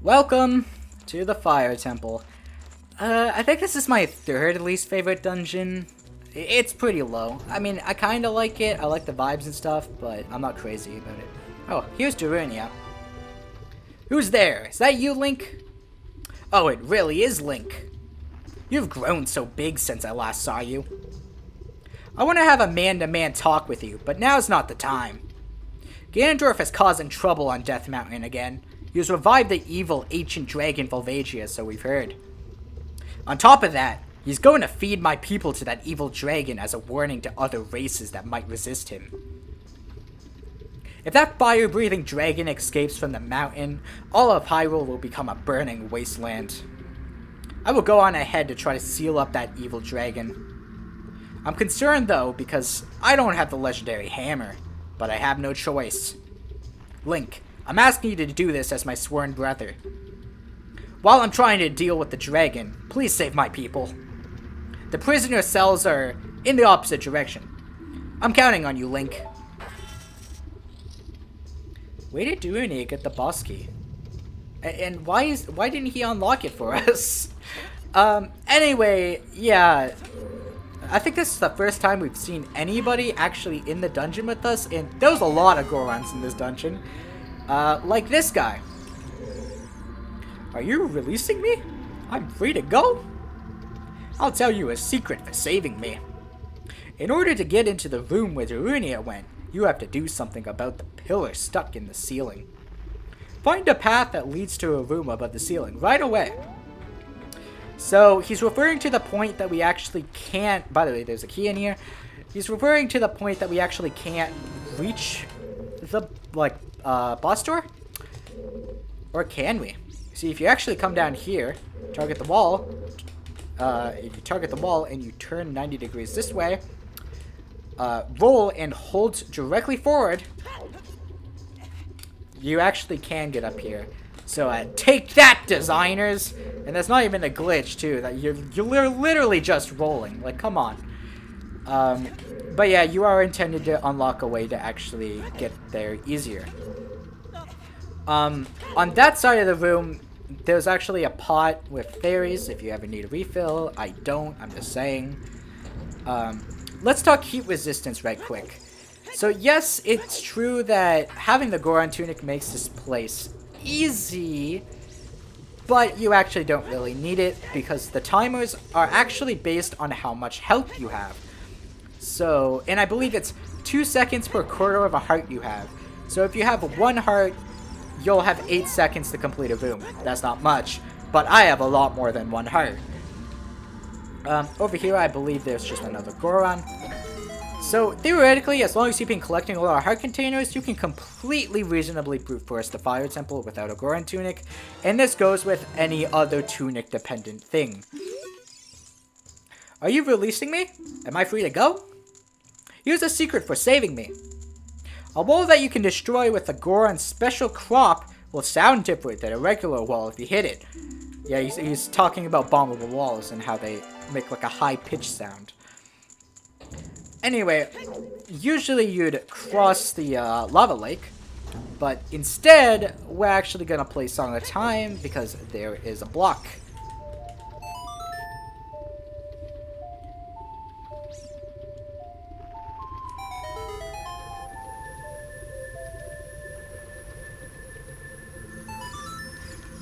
Welcome to the Fire Temple. I think this is my third least favorite dungeon. It's pretty low. I mean, I kind of like it. I like the vibes and stuff, but I'm not crazy about it. Oh, here's Ocarina. Who's there? Is that you, Link? Oh, it really is Link. You've grown so big since I last saw you. I want to have a man-to-man talk with you, but now's not the time. Ganondorf is causing trouble on Death Mountain again. He has revived the evil ancient dragon Volvagia, so we've heard. On top of that, he's going to feed my people to that evil dragon as a warning to other races that might resist him. If that fire-breathing dragon escapes from the mountain, all of Hyrule will become a burning wasteland. I will go on ahead to try to seal up that evil dragon. I'm concerned though, because I don't have the legendary hammer, but I have no choice. Link, I'm asking you to do this as my sworn brother. While I'm trying to deal with the dragon, please save my people. The prisoner cells are in the opposite direction. I'm counting on you, Link. Way to do it, get the boss key. And why didn't he unlock it for us? Anyway, yeah. I think this is the first time we've seen anybody actually in the dungeon with us, and there was a lot of Gorons in this dungeon. Like this guy. Are you releasing me? I'm free to go? I'll tell you a secret for saving me. In order to get into the room where Ocarina went, you have to do something about the pillar stuck in the ceiling. Find a path that leads to a room above the ceiling right away. So, he's referring to the point that we actually can't... By the way, there's a key in here. He's referring to the point that we actually can't reach the, boss door? Or can we? See, if you actually come down here, target the wall, if you target the wall and you turn 90 degrees this way, roll and hold directly forward, you actually can get up here. So, take that, designers! And that's not even a glitch, too. That you're literally just rolling. Like, come on. But yeah, you are intended to unlock a way to actually get there easier. On that side of the room, there's actually a pot with fairies, if you ever need a refill. I don't, I'm just saying. Let's talk heat resistance right quick. So yes, it's true that having the Goron tunic makes this place easy, but you actually don't really need it because the timers are actually based on how much health you have. So, and I believe it's 2 seconds per quarter of a heart you have. So if you have 1 heart, you'll have 8 seconds to complete a room. That's not much, but I have a lot more than 1 heart. Over here, I believe there's just another Goron. So, theoretically, as long as you've been collecting a lot of heart containers, you can completely reasonably brute force the Fire Temple without a Goron tunic, and this goes with any other tunic-dependent thing. Are you releasing me? Am I free to go? Here's a secret for saving me. A wall that you can destroy with the Goron's special crop will sound different than a regular wall if you hit it. Yeah, he's talking about bombable walls and how they make like a high-pitched sound. Anyway, usually you'd cross the lava lake, but instead, we're actually gonna play Song of Time because there is a block.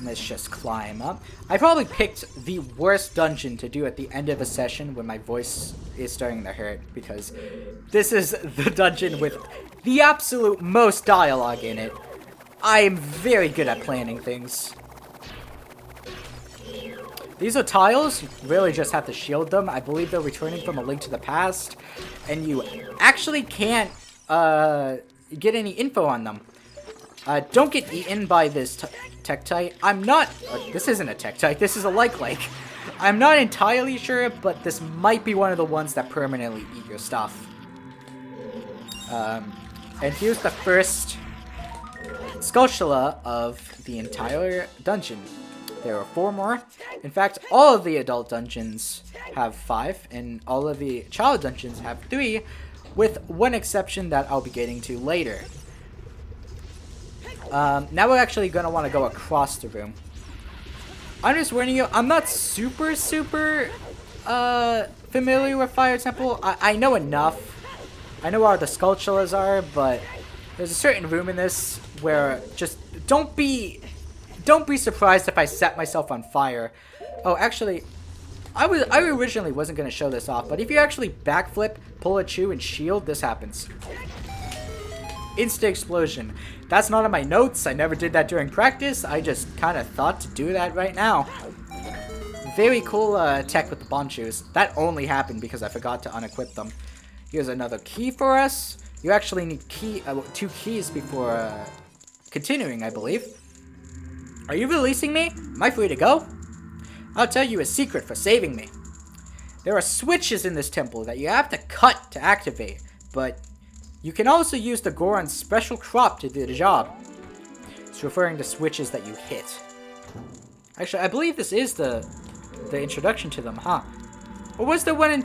Let's just climb up. I probably picked the worst dungeon to do at the end of a session when my voice is starting to hurt, because this is the dungeon with the absolute most dialogue in it. I am very good at planning things. These are tiles. You really just have to shield them. I believe they're returning from A Link to the Past, and you actually can't get any info on them. Don't get eaten by this Tektite. I'm not... this isn't a Tektite, this is a like. I'm not entirely sure, but this might be one of the ones that permanently eat your stuff. And here's the first Skulltula of the entire dungeon. There are 4 more. In fact, all of the adult dungeons have 5, and all of the child dungeons have 3, with one exception that I'll be getting to later. Now we're actually going to want to go across the room. I'm just warning you, I'm not super familiar with Fire Temple. I know enough. I know where the sculptures are, but there's a certain room in this where just don't be surprised if I set myself on fire. Oh, actually, I originally wasn't gonna show this off, but if you actually backflip, pull a chew, and shield, this happens. Instant explosion. That's not on my notes. I never did that during practice. I just kind of thought to do that right now. Very cool tech with the bomb chews. That only happened because I forgot to unequip them. Here's another key for us. You actually need 2 keys before continuing, I believe. Are you releasing me? Am I free to go? I'll tell you a secret for saving me. There are switches in this temple that you have to cut to activate, but you can also use the Goron's special crop to do the job. It's referring to switches that you hit. Actually, I believe this is the introduction to them, huh? Or was there one in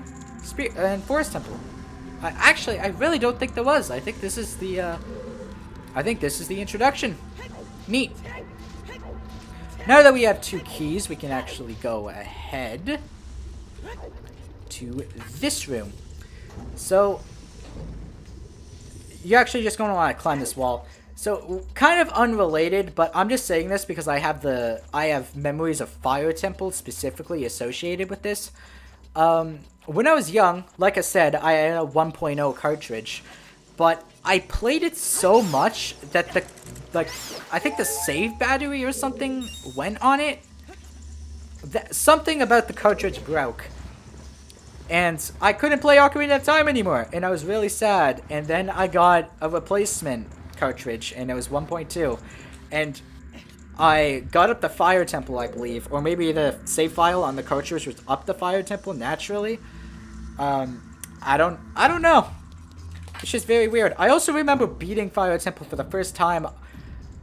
Forest Temple? Actually, I really don't think there was. I think this is the introduction. Neat. Now that we have 2 keys, we can actually go ahead to this room. So, you're actually just going to want to climb this wall. So, kind of unrelated, but I'm just saying this because I have memories of Fire Temple specifically associated with this. When I was young, like I said, I had a 1.0 cartridge, but I played it so much that I think the save battery or something went on it. Something about the cartridge broke. And I couldn't play Ocarina of Time anymore, and I was really sad. And then I got a replacement cartridge, and it was 1.2. And I got up the Fire Temple, I believe, or maybe the save file on the cartridge was up the Fire Temple naturally. I don't know. It's just very weird. I also remember beating Fire Temple for the first time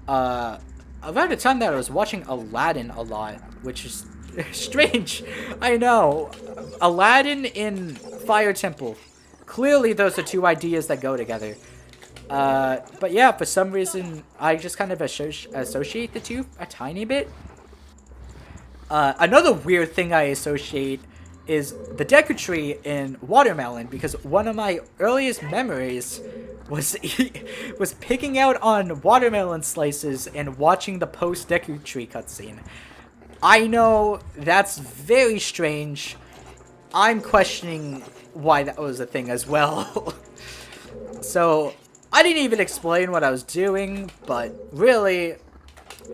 around the time that I was watching Aladdin a lot, which is strange. I know. Aladdin in Fire Temple. Clearly those are 2 ideas that go together. But yeah, for some reason, I just kind of associate the 2 a tiny bit. Another weird thing I associate is the Deku Tree in Watermelon, because one of my earliest memories was picking out on watermelon slices and watching the post Deku Tree cutscene. I know that's very strange. I'm questioning why that was a thing as well. So, I didn't even explain what I was doing, but really,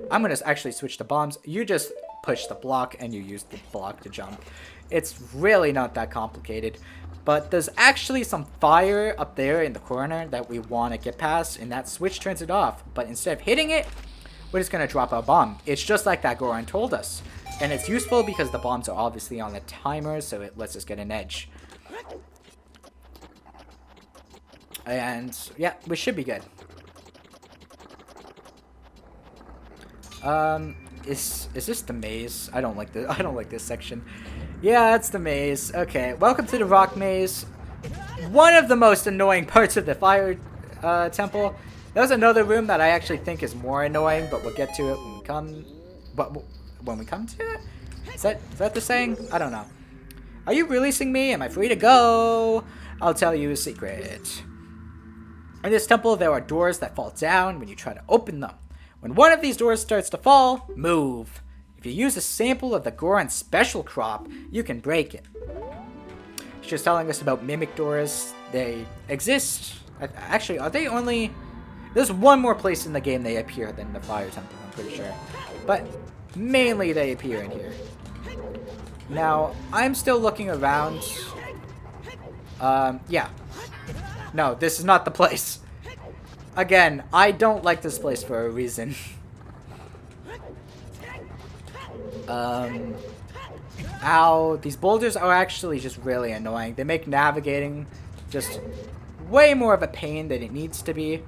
I'm going to actually switch to bombs. You just push the block and you use the block to jump. It's really not that complicated. But there's actually some fire up there in the corner that we want to get past, and that switch turns it off. But instead of hitting it, we're just going to drop a bomb. It's just like that Goron told us. And it's useful because the bombs are obviously on the timer, so it lets us get an edge. And yeah, we should be good. Is this the maze? I don't like this section. Yeah, it's the maze. Okay, welcome to the rock maze. One of the most annoying parts of the Fire Temple. There's another room that I actually think is more annoying, but we'll get to it when we come. But when we come to it, is that the saying? I don't know. Are you releasing me? Am I free to go? I'll tell you a secret. In this temple, there are doors that fall down when you try to open them. When one of these doors starts to fall, move. If you use a sample of the Goron's special crop, you can break it. She's just telling us about mimic doors. They exist. Actually, are they only... There's one more place in the game they appear than the Fire Temple, I'm pretty sure. But mainly they appear in here. Now, I'm still looking around. Yeah. No, this is not the place. Again, I don't like this place for a reason. Ow. These boulders are actually just really annoying. They make navigating just way more of a pain than it needs to be.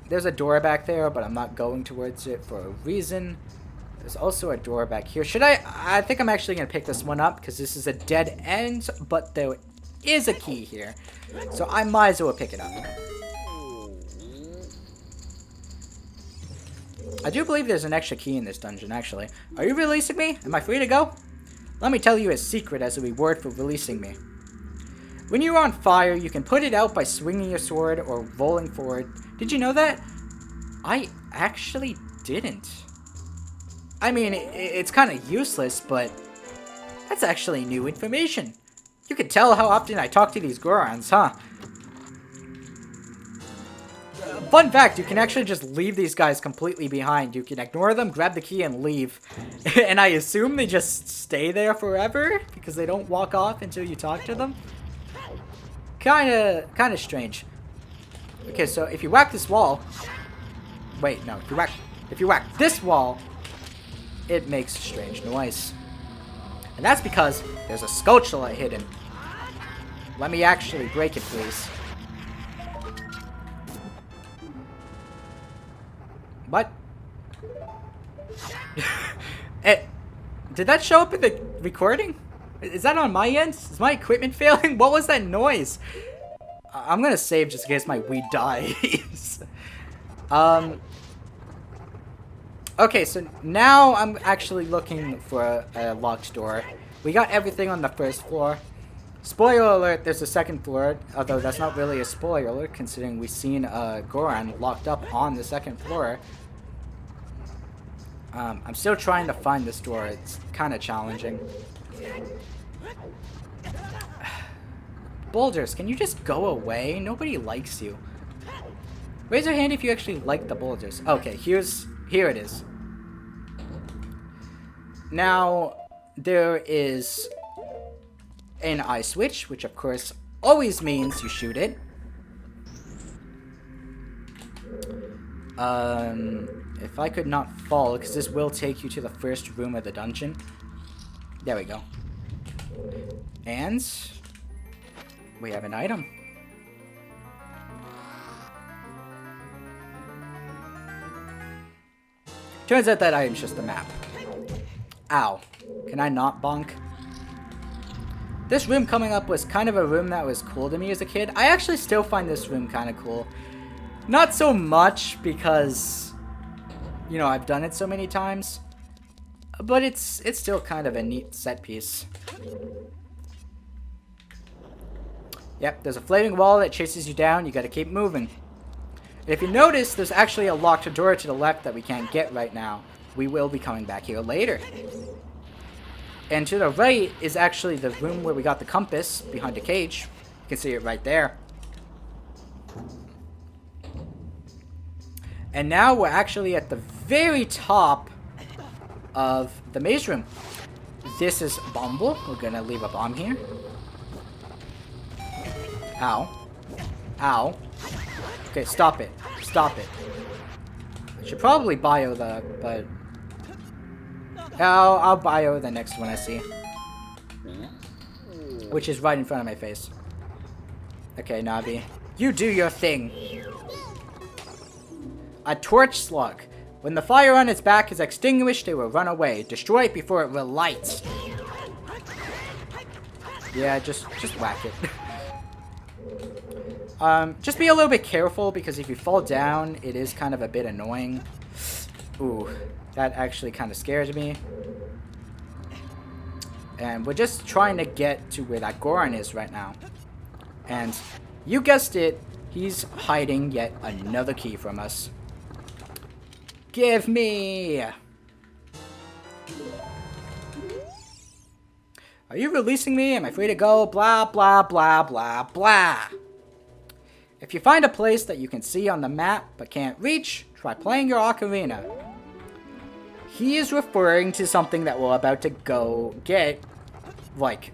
There's a door back there, but I'm not going towards it for a reason. There's also a door back here. I think I'm actually going to pick this one up because this is a dead end, but there is a key here. So I might as well pick it up. I do believe there's an extra key in this dungeon, actually. Are you releasing me? Am I free to go? Let me tell you a secret as a reward for releasing me. When you're on fire, you can put it out by swinging your sword or rolling forward. Did you know that? I actually didn't. I mean, it's kind of useless, but that's actually new information. You can tell how often I talk to these Gorons, huh? Fun fact, you can actually just leave these guys completely behind. You can ignore them, grab the key, and leave. And I assume they just stay there forever because they don't walk off until you talk to them. Kinda strange. Okay, so if you whack this wall... Wait, no. If you whack this wall, it makes a strange noise. And that's because there's a Skulltula hidden. Let me actually break it, please. What? Did that show up in the recording? Is that on my end? Is my equipment failing? What was that noise? I'm gonna save just in case my Wii dies. Okay, so now I'm actually looking for a locked door. We got everything on the first floor. Spoiler alert, there's a second floor, although that's not really a spoiler considering we've seen a Goron locked up on the second floor. I'm still trying to find this door. It's kind of challenging. Boulders, can you just go away? Nobody likes you. Raise your hand if you actually like the boulders. Okay, here it is. Now, there is an eye switch, which of course always means you shoot it. If I could not fall, because this will take you to the first room of the dungeon. There we go. And we have an item. Turns out that item's just a map. Ow. Can I not bonk? This room coming up was kind of a room that was cool to me as a kid. I actually still find this room kind of cool. Not so much because, you know, I've done it so many times. But it's still kind of a neat set piece. Yep, there's a floating wall that chases you down. You gotta keep moving. And if you notice, there's actually a locked door to the left that we can't get right now. We will be coming back here later. And to the right is actually the room where we got the compass behind the cage. You can see it right there. And now we're actually at the very top of the maze room. This is Bumble. We're gonna leave a bomb here. Ow. Ow. Okay, stop it. Stop it. I should probably bio the, but... I'll bio the next one I see. Which is right in front of my face. Okay, Navi. You do your thing. A torch slug. When the fire on its back is extinguished, it will run away. Destroy it before it relights. Yeah, just whack it. Just be a little bit careful, because if you fall down, it is kind of a bit annoying. Ooh, that actually kind of scares me. And we're just trying to get to where that Goron is right now. And you guessed it, he's hiding yet another key from us. Give me! Are you releasing me? Am I free to go? Blah, blah, blah, blah, blah. If you find a place that you can see on the map but can't reach, try playing your Ocarina. He is referring to something that we're about to go get, like...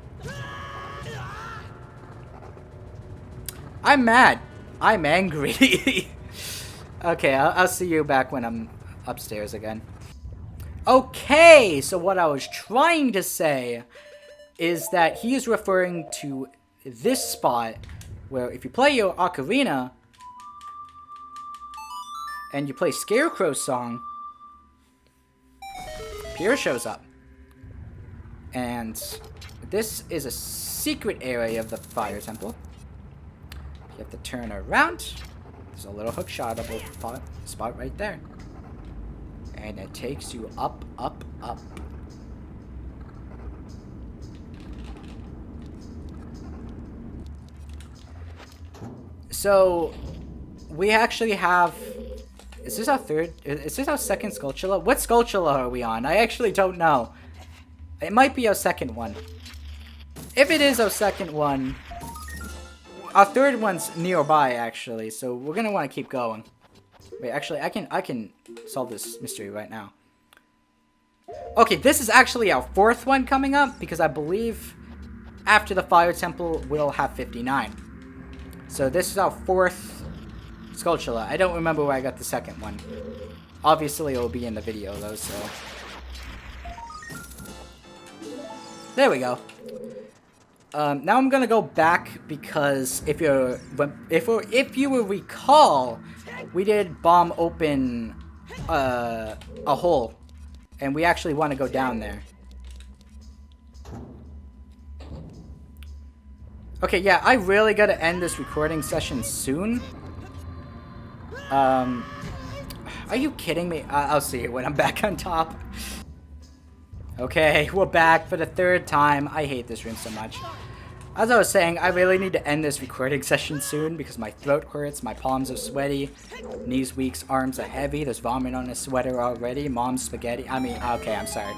I'm mad. I'm angry. Okay, I'll see you back when I'm upstairs again. Okay, so what I was trying to say is that he is referring to this spot where if you play your Ocarina and you play Scarecrow's song, Pierre shows up. And this is a secret area of the Fire Temple. You have to turn around. There's a little hook shotable spot right there. And it takes you up, up, up. So, we actually have... Is this our third? Is this our second Skulltula? What Skulltula are we on? I actually don't know. It might be our second one. If it is our second one... Our third one's nearby, actually, so we're gonna want to keep going. Wait, actually, I can solve this mystery right now. Okay, this is actually our fourth one coming up, because I believe after the Fire Temple, we'll have 59. So this is our fourth Skulltula. I don't remember where I got the second one. Obviously, it will be in the video, though, so... There we go. Now I'm gonna go back because if you will recall, we did bomb open a hole, and we actually want to go down there. Okay, yeah, I really gotta end this recording session soon. Are you kidding me? I'll see you when I'm back on top. Okay, we're back for the third time. I hate this room so much. As I was saying, I really need to end this recording session soon because my throat hurts, my palms are sweaty, knees weak, arms are heavy, there's vomit on the sweater already, mom's spaghetti. I mean, okay, I'm sorry.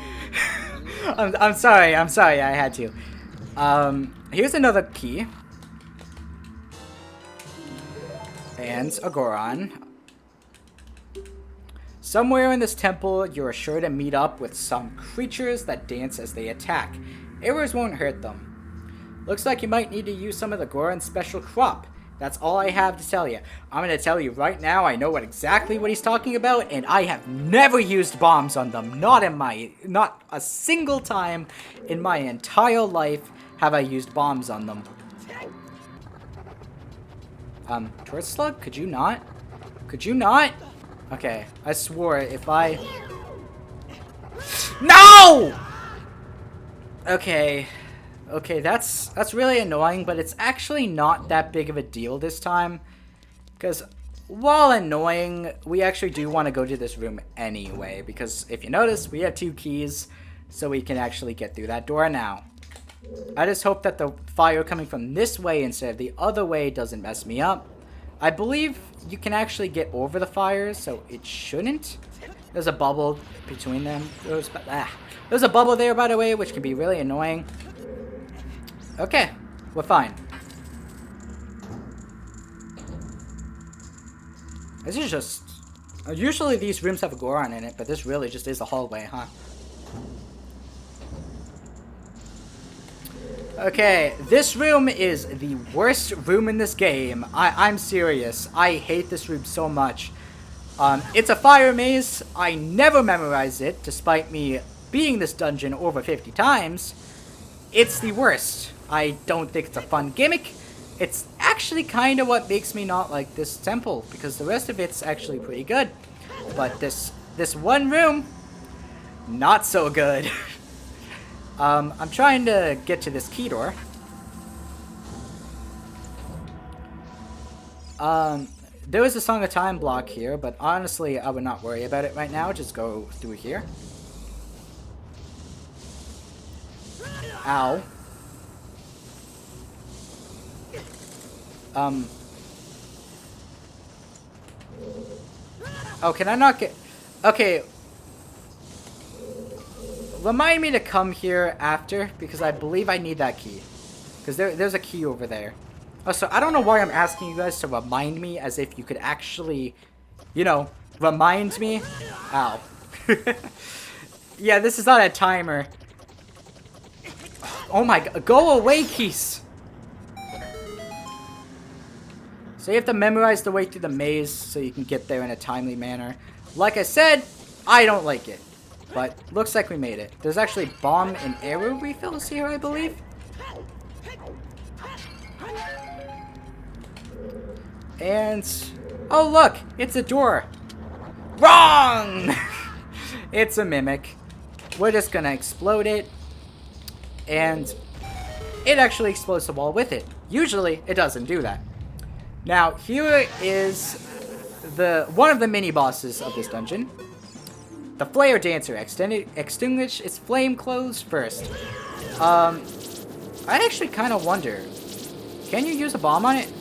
I'm sorry, I had to. Here's another key. And a Goron. Somewhere in this temple, you are sure to meet up with some creatures that dance as they attack. Arrows won't hurt them. Looks like you might need to use some of the Goron special crop. That's all I have to tell you. I'm going to tell you right now, I know exactly what he's talking about, and I have never used bombs on them. Not a single time in my entire life have I used bombs on them. Torch Slug, could you not? Could you not? Okay, I swore if I... No! Okay, that's really annoying, but it's actually not that big of a deal this time. Because while annoying, we actually do want to go to this room anyway. Because if you notice, we have 2 keys, so we can actually get through that door now. I just hope that the fire coming from this way instead of the other way doesn't mess me up. I believe you can actually get over the fires, so it shouldn't. There's a bubble between them. There's a bubble there, by the way, which can be really annoying. Okay, we're fine. This is just... Usually these rooms have a Goron in it, but this really just is a hallway, huh? Okay, this room is the worst room in this game. I'm serious. I hate this room so much. It's a fire maze. I never memorized it, despite me beating this dungeon over 50 times. It's the worst. I don't think it's a fun gimmick. It's actually kind of what makes me not like this temple, because the rest of it's actually pretty good. But this one room, not so good. I'm trying to get to this key door. There was a Song of Time block here, but honestly, I would not worry about it right now. Just go through here. Ow. Oh, can I not get... Okay. Remind me to come here after, because I believe I need that key. Because there's a key over there. Oh, so I don't know why I'm asking you guys to remind me, as if you could actually, you know, remind me. Ow. Yeah, this is not a timer. Oh my god, go away, keys! So you have to memorize the way through the maze so you can get there in a timely manner. Like I said, I don't like it. But looks like we made it. There's actually bomb and arrow refills here, I believe. And... oh look! It's a door! Wrong! It's a mimic. We're just gonna explode it. And it actually explodes the wall with it. Usually, it doesn't do that. Now, here is one of the mini-bosses of this dungeon. The Flare Dancer. Extinguish its flame clothes first. I actually kind of wonder. Can you use a bomb on it?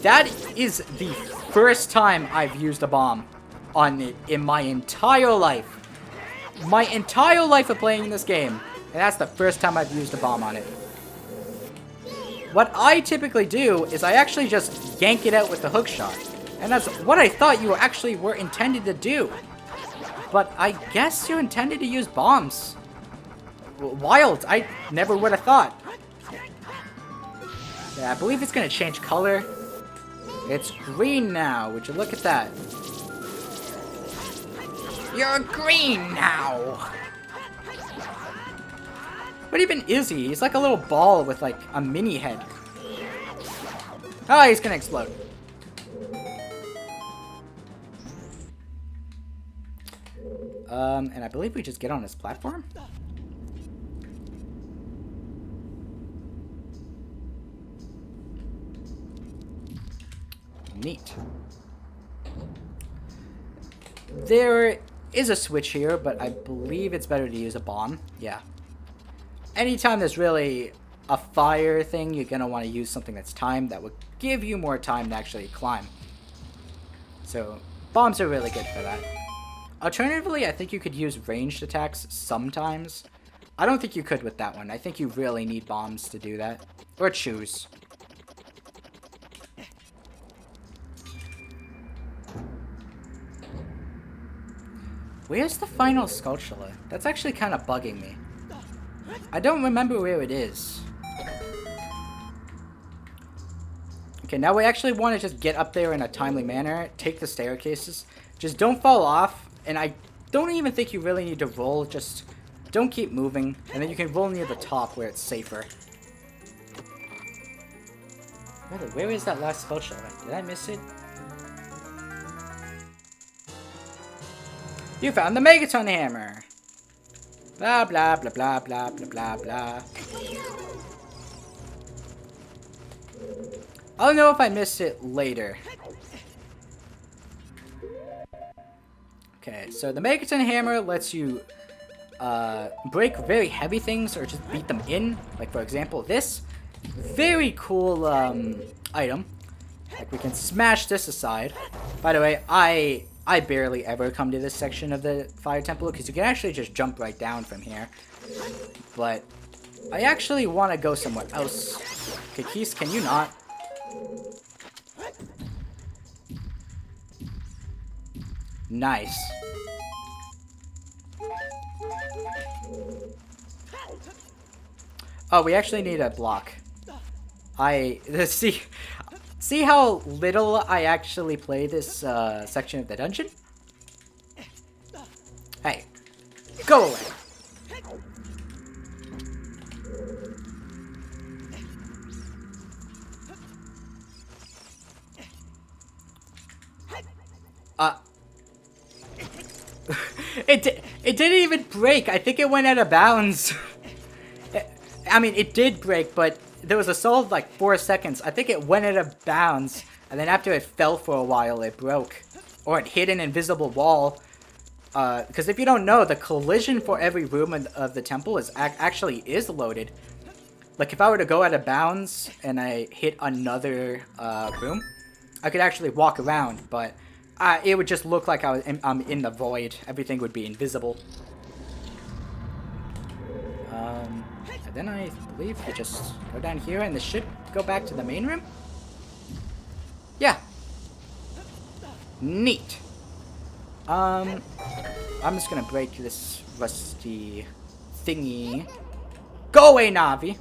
That is the first time I've used a bomb on it in my entire life. My entire life of playing this game. And that's the first time I've used a bomb on it. What I typically do is I actually just yank it out with the hook shot. And that's what I thought you actually were intended to do. But I guess you intended to use bombs. Wild. I never would have thought. Yeah, I believe it's going to change color. It's green now. Would you look at that? You're green now. What even is he? He's like a little ball with like a mini head. Oh, he's going to explode. And I believe we just get on this platform. Neat. There is a switch here, but I believe it's better to use a bomb. Yeah. Anytime there's really a fire thing, you're going to want to use something that's timed that would give you more time to actually climb. So, bombs are really good for that. Alternatively, I think you could use ranged attacks sometimes. I don't think you could with that one. I think you really need bombs to do that. Or choose. Where's the final sculpture? That's actually kind of bugging me. I don't remember where it is. Okay, now we actually want to just get up there in a timely manner. Take the staircases. Just don't fall off. And I don't even think you really need to roll. Just don't keep moving. And then you can roll near the top where it's safer. Where is that last sculpture? Did I miss it? You found the Megaton Hammer! Blah, blah, blah, blah, blah, blah, blah, blah. I'll know if I missed it later. Okay, so the Megaton Hammer lets you break very heavy things or just beat them in. Like, for example, this. Very cool item. Like, we can smash this aside. By the way, I barely ever come to this section of the Fire Temple because you can actually just jump right down from here. But I actually want to go somewhere else. Okay, Keys, can you not? Nice. Oh, we actually need a block. See how little I actually play this section of the dungeon? Hey, go away. It didn't even break. I think it went out of bounds. I mean, it did break, but there was a solid like 4 seconds. I think it went out of bounds, and then after it fell for a while, it broke. Or it hit an invisible wall. Because if you don't know, the collision for every room of the temple is actually loaded. Like, if I were to go out of bounds and I hit another room, I could actually walk around, but it would just look like I'm in the void. Everything would be invisible. And then I believe you just go down here and this should go back to the main room? Yeah. Neat. I'm just gonna break this rusty thingy. Go away, Navi!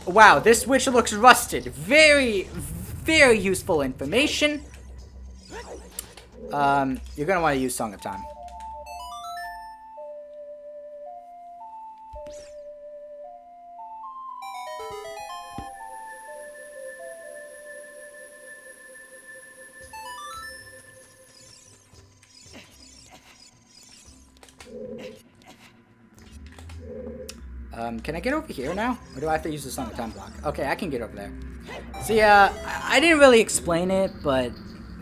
Wow, this switch looks rusted. Very, very useful information. You're gonna want to use Song of Time. Can I get over here now? Or do I have to use the Song of Time block? Okay, I can get over there. So yeah, I didn't really explain it, but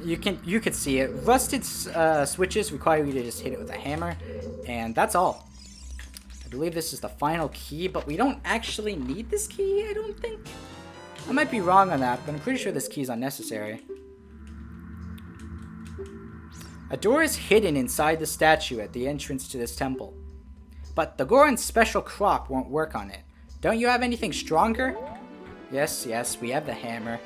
you could see it. Rusted switches require you to just hit it with a hammer, and that's all. I believe this is the final key, but we don't actually need this key, I don't think. I might be wrong on that, but I'm pretty sure this key is unnecessary. A door is hidden inside the statue at the entrance to this temple. But the Goron's special crop won't work on it. Don't you have anything stronger? Yes, we have the hammer.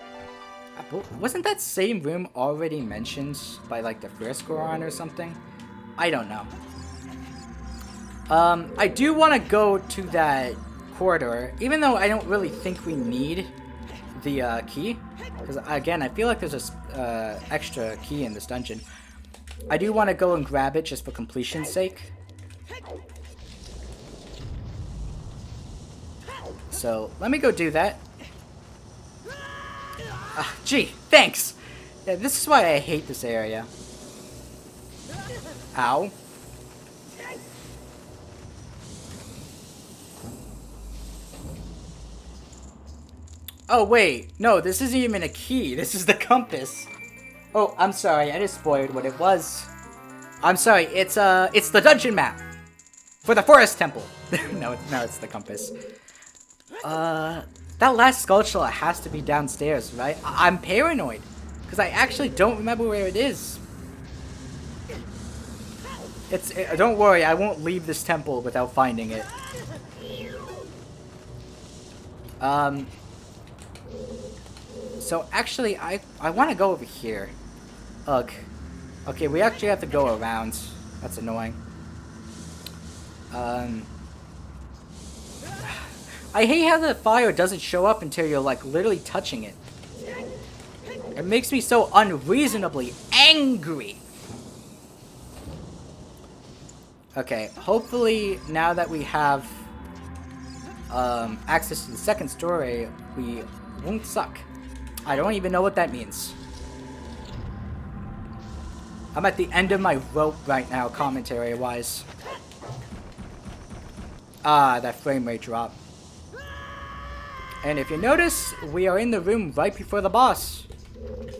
Wasn't that same room already mentioned by like the first Goron or something? I don't know. I do want to go to that corridor, even though I don't really think we need the key. Because again, I feel like there's a extra key in this dungeon. I do want to go and grab it just for completion's sake. So let me go do that. Gee, thanks! Yeah, this is why I hate this area. Ow. Oh wait, no, this isn't even a key, this is the compass. Oh, I'm sorry, I just spoiled what it was. I'm sorry, it's the dungeon map! For the forest temple! No, it's the compass. That last skull has to be downstairs, right? I'm paranoid, because I actually don't remember where it is. Don't worry, I won't leave this temple without finding it. So actually, I want to go over here. Ugh. Okay, we actually have to go around. That's annoying. I hate how the fire doesn't show up until you're like literally touching it. It makes me so unreasonably angry. Okay, hopefully now that we have access to the second story, we won't suck. I don't even know what that means. I'm at the end of my rope right now, commentary-wise. Ah, that frame rate drop. And if you notice, we are in the room right before the boss.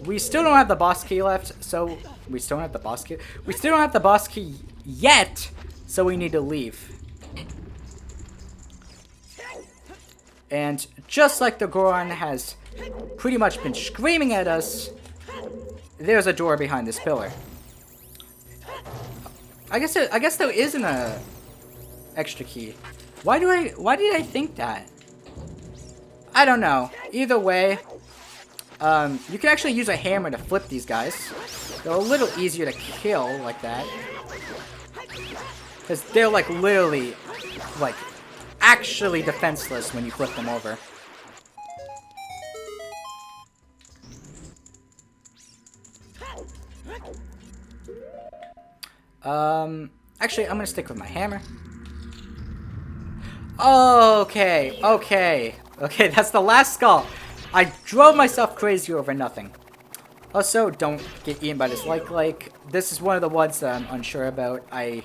We still don't have the boss key left, so... We still don't have the boss key? We still don't have the boss key yet, so we need to leave. And just like the Goron has pretty much been screaming at us, there's a door behind this pillar. I guess there isn't a extra key. Why did I think that? I don't know. Either way, you can actually use a hammer to flip these guys. They're a little easier to kill like that. Because they're like literally, like, actually defenseless when you flip them over. Actually, I'm gonna stick with my hammer. Okay, that's the last skull. I drove myself crazy over nothing. Also, don't get eaten by this like. This is one of the ones that I'm unsure about. I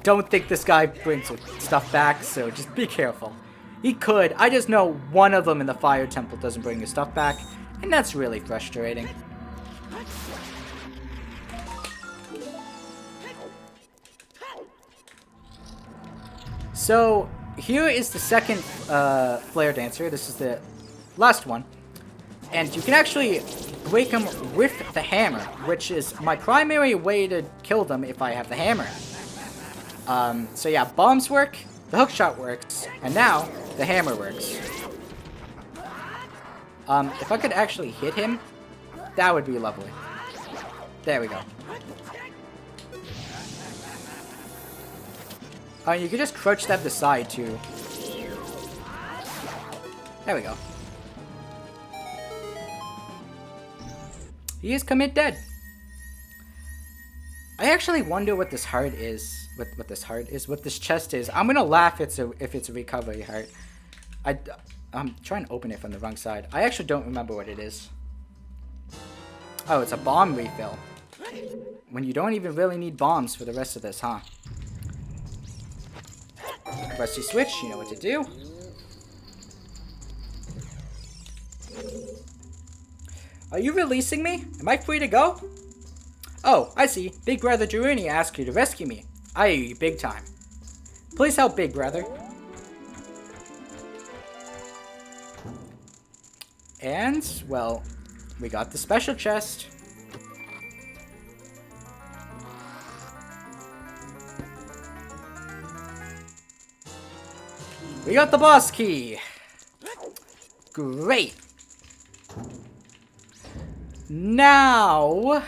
don't think this guy brings stuff back, so just be careful. He could. I just know one of them in the fire temple doesn't bring his stuff back, and that's really frustrating. So, here is the second flare dancer. This is the last one. And you can actually break them with the hammer, which is my primary way to kill them if I have the hammer. So yeah, bombs work, the hookshot works, and now the hammer works. If I could actually hit him, that would be lovely. There we go. You can just crouch stab the side too. There we go. He is commit dead. I actually wonder what this heart is. What this chest is. I'm gonna laugh if it's a recovery heart. I'm trying to open it from the wrong side. I actually don't remember what it is. Oh, it's a bomb refill. When you don't even really need bombs for the rest of this, huh? Press your switch, you know what to do. Are you releasing me? Am I free to go? Oh, I see. Big Brother Doruni asked you to rescue me. I owe you big time. Please help Big Brother. And, well, we got the special chest. We got the boss key. Great. Now,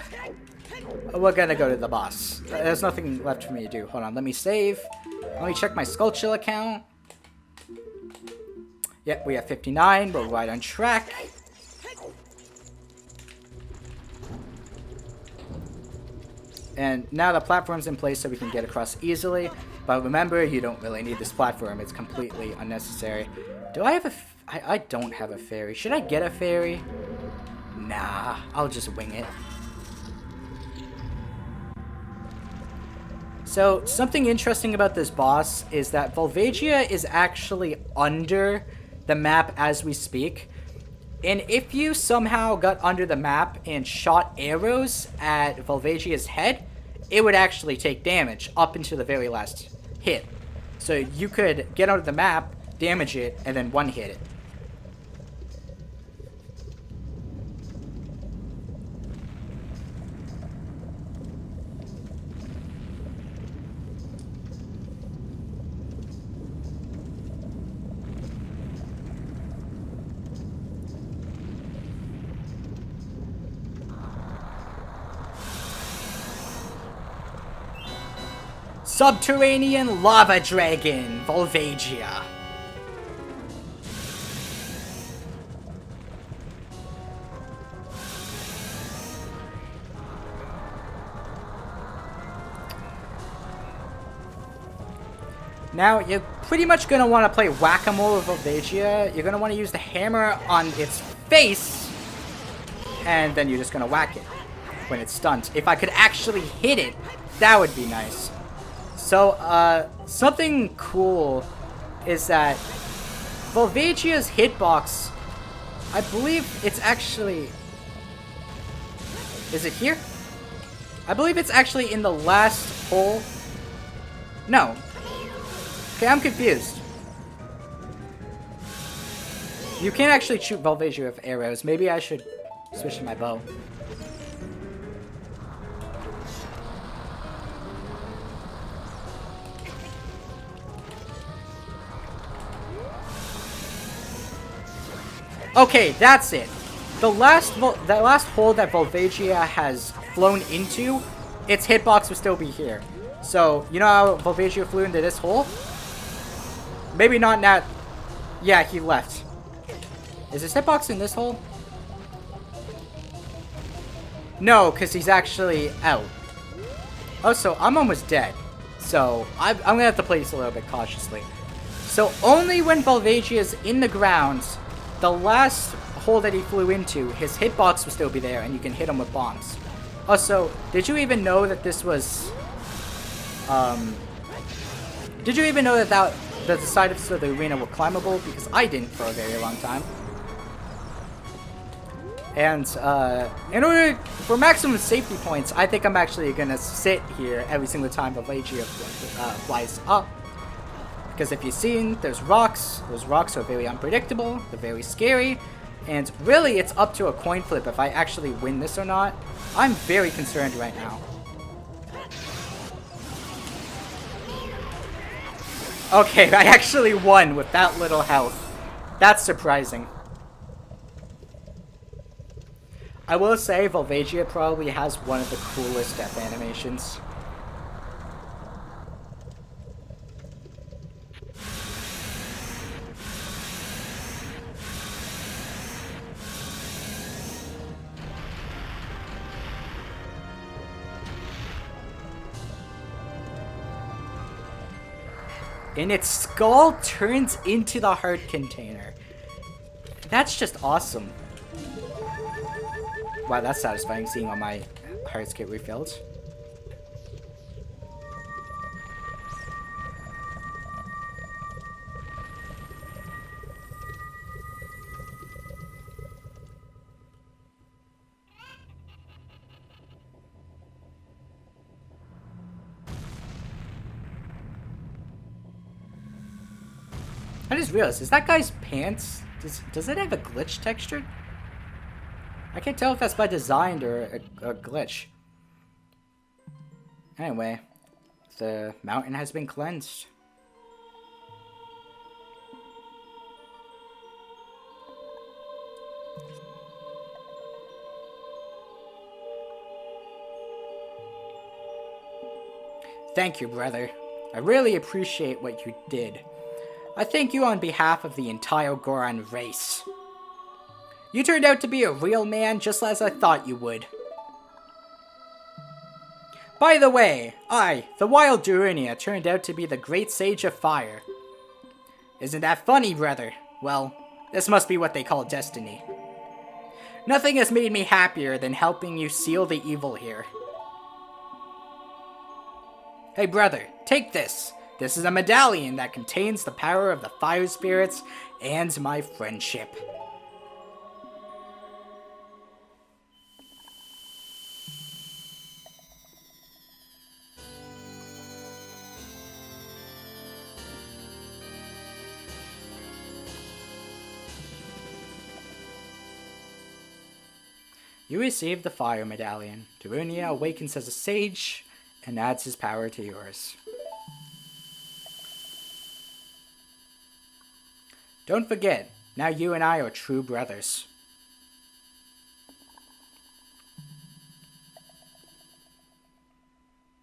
we're gonna go to the boss. There's nothing left for me to do. Hold on, let me save. Let me check my Skullchill account. Yep, we have 59. We're right on track. And now the platform's in place so we can get across easily. But remember, you don't really need this platform. It's completely unnecessary. Do I have a... I don't have a fairy. Should I get a fairy? Nah, I'll just wing it. So, something interesting about this boss is that Volvagia is actually under the map as we speak. And if you somehow got under the map and shot arrows at Volvagia's head, it would actually take damage up into the very last hit. So you could get out of the map, damage it, and then one-hit it. Subterranean Lava Dragon, Volvagia. Now, you're pretty much going to want to play Whack-A-Mole with Volvagia. You're going to want to use the hammer on its face, and then you're just going to whack it when it's stunned. If I could actually hit it, that would be nice. So, something cool is that Volvagia's hitbox, I believe it's actually... Is it here? I believe it's actually in the last hole. No. Okay, I'm confused. You can't actually shoot Volvagia with arrows. Maybe I should switch to my bow. Okay, that's it. The last hole that Volvagia has flown into, its hitbox will still be here. So, you know how Volvagia flew into this hole? Maybe not now. Yeah, he left. Is his hitbox in this hole? No, because he's actually out. Oh, so I'm almost dead. So, I'm going to have to play this a little bit cautiously. So, only when Volvagia is in the ground, the last hole that he flew into, his hitbox will still be there, and you can hit him with bombs. Also, did you even know that this was... Did you even know that the sides of the arena were climbable? Because I didn't for a very long time. And, for maximum safety points, I think I'm actually gonna sit here every single time Volvagia flies up. Because if you've seen, there's rocks. Those rocks are very unpredictable. They're very scary. And really, it's up to a coin flip if I actually win this or not. I'm very concerned right now. Okay, I actually won with that little health. That's surprising. I will say, Volvagia probably has one of the coolest death animations. And its skull turns into the heart container. That's just awesome. Wow, that's satisfying seeing all my hearts get refilled. I just realized, is that guy's pants, does it have a glitch texture? I can't tell if that's by design or a glitch. Anyway, the mountain has been cleansed. Thank you, brother. I really appreciate what you did. I thank you on behalf of the entire Goron race. You turned out to be a real man just as I thought you would. By the way, I, the Wild Ocarina, turned out to be the Great Sage of Fire. Isn't that funny, brother? Well, this must be what they call destiny. Nothing has made me happier than helping you seal the evil here. Hey brother, take this. This is a medallion that contains the power of the fire spirits and my friendship. You receive the fire medallion. Darunia awakens as a sage and adds his power to yours. Don't forget, now you and I are true brothers.